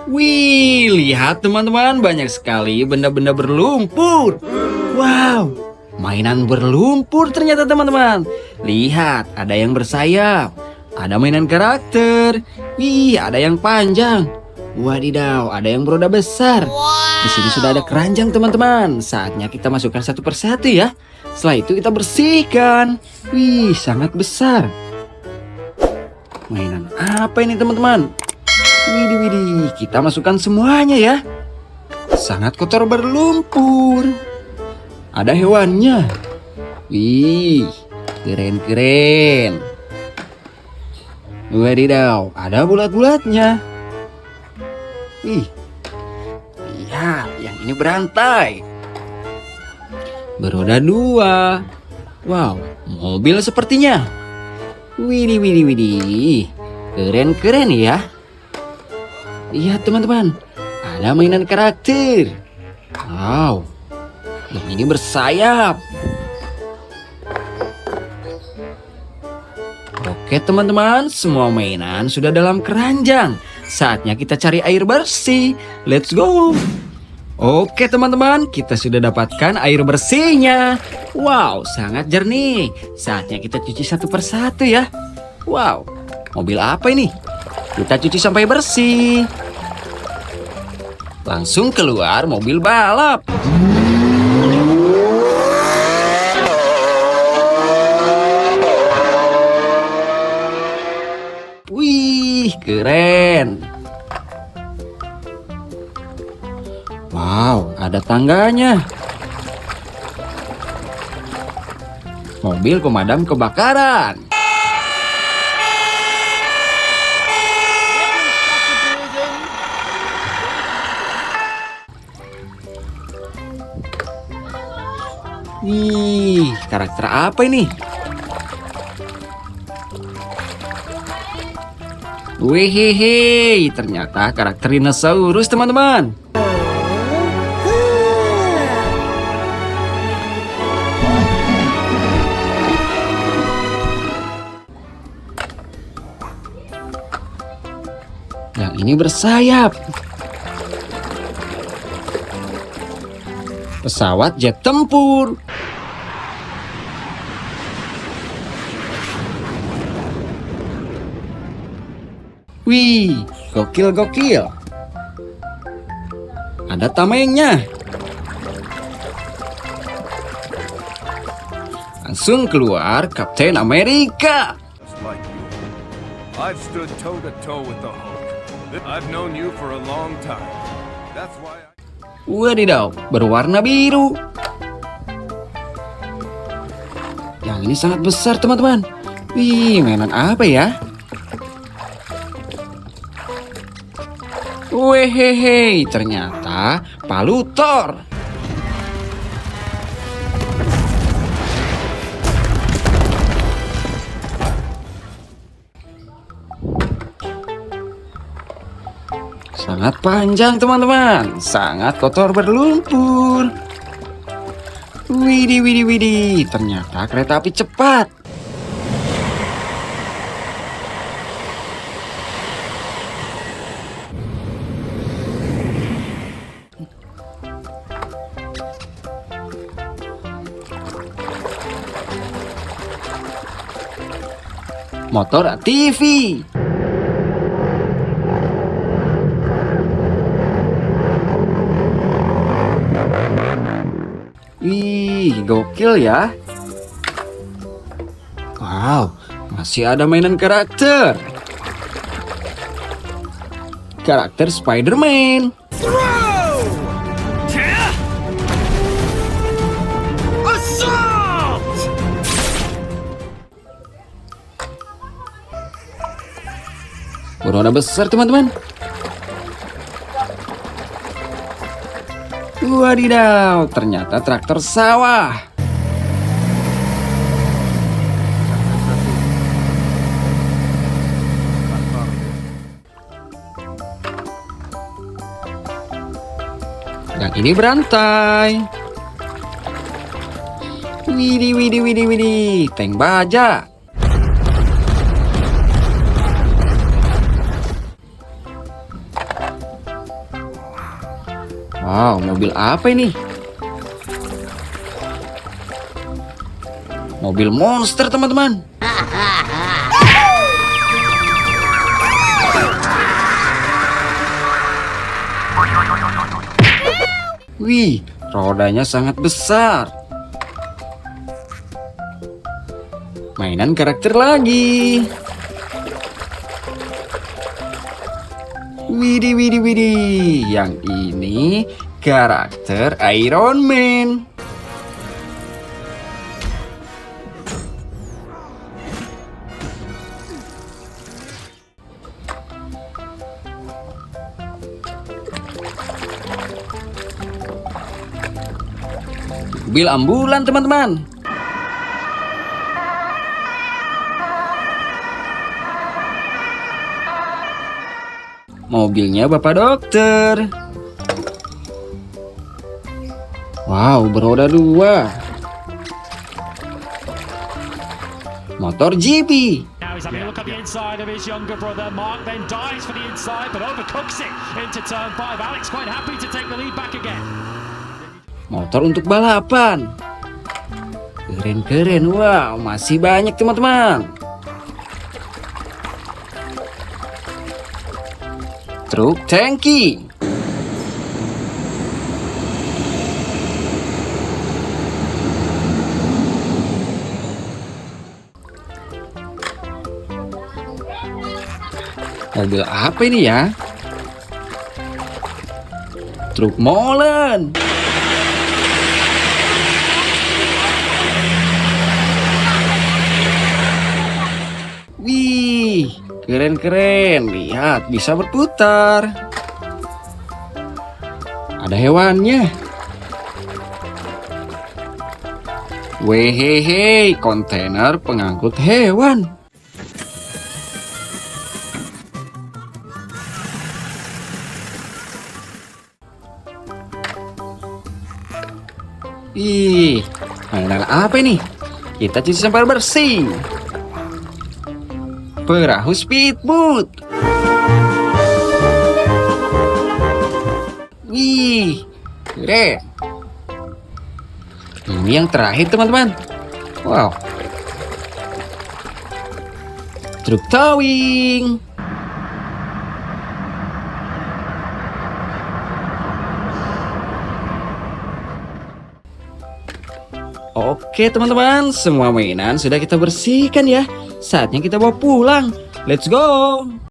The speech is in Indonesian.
Wih, lihat teman-teman, banyak sekali benda-benda berlumpur. Wow, mainan berlumpur ternyata teman-teman. Lihat, ada yang bersayap, ada mainan karakter. Wih, ada yang panjang. Wadidaw, ada yang beroda besar. Di sini sudah ada keranjang teman-teman. Saatnya kita masukkan satu persatu ya. Setelah itu kita bersihkan. Wih, sangat besar. Mainan apa ini teman-teman? Widih, widih, kita masukkan semuanya ya. Sangat kotor berlumpur. Ada hewannya. Wih, keren-keren. Wadidaw, ada bulat-bulatnya. Wih, lihat, yang ini berantai. Beroda dua. Wow, mobil sepertinya. Widih, widih, widih. Keren-keren ya. Lihat teman-teman, ada mainan karakter. Wow, yang ini bersayap. Oke teman-teman, semua mainan sudah dalam keranjang. Saatnya kita cari air bersih. Let's go. Oke teman-teman, kita sudah dapatkan air bersihnya. Wow, sangat jernih. Saatnya kita cuci satu persatu ya. Wow, mobil apa ini? Kita cuci sampai bersih. Langsung keluar mobil balap. Wih, keren. Wow, ada tangganya. Mobil pemadam kebakaran. Wih, karakter apa ini? Wehehe, ternyata karakter dinosaurus teman-teman. Yang ini bersayap. Pesawat jet tempur. Wih, gokil-gokil. Ada tamengnya. Langsung keluar Kapten Amerika. Like you. I've stood toe to toe with the Hulk. I've known you for a long time. That's why I... Wadidaw, berwarna biru. Yang ini sangat besar teman-teman. Wih, mainan apa ya? Wehehe, ternyata palu Thor. Sangat panjang teman-teman, sangat kotor berlumpur. Widih, widih, widih, ternyata kereta api cepat. Motor ATV. Wih, gokil ya. Wow, masih ada mainan karakter. Karakter Spider-Man. Beroda besar teman-teman. Wadidaw, ternyata traktor sawah. Yang ini berantai. Widih, widih, widih, widih, tank baja. Wow, mobil apa ini? Mobil monster, teman-teman. Wih, rodanya sangat besar. Mainan karakter lagi. Widih, widih, widih. Yang ini karakter Iron Man. Mobil ambulan, teman-teman. Mobilnya Bapak Dokter. Wow, beroda 2. Motor GP. Now he's having a look at the inside of his younger brother. Mark then dives for the inside but overcooks it into turn 5. Alex quite happy to take the lead back again. Motor untuk balapan. Keren-keren. Wow, masih banyak, teman-teman. Truk tangki. Mobil apa ini ya? Truk molen. Wih, keren-keren. Lihat, bisa berputar. Ada hewannya. Wehehe, kontainer pengangkut hewan. Ih, mainan apa ini? Kita cuci sampai bersih. Perahu speedboat. Wih, keren. Ini yang terakhir, teman-teman. Wow. Truk towing. Oke, teman-teman, semua mainan sudah kita bersihkan ya. Saatnya kita bawa pulang. Let's go.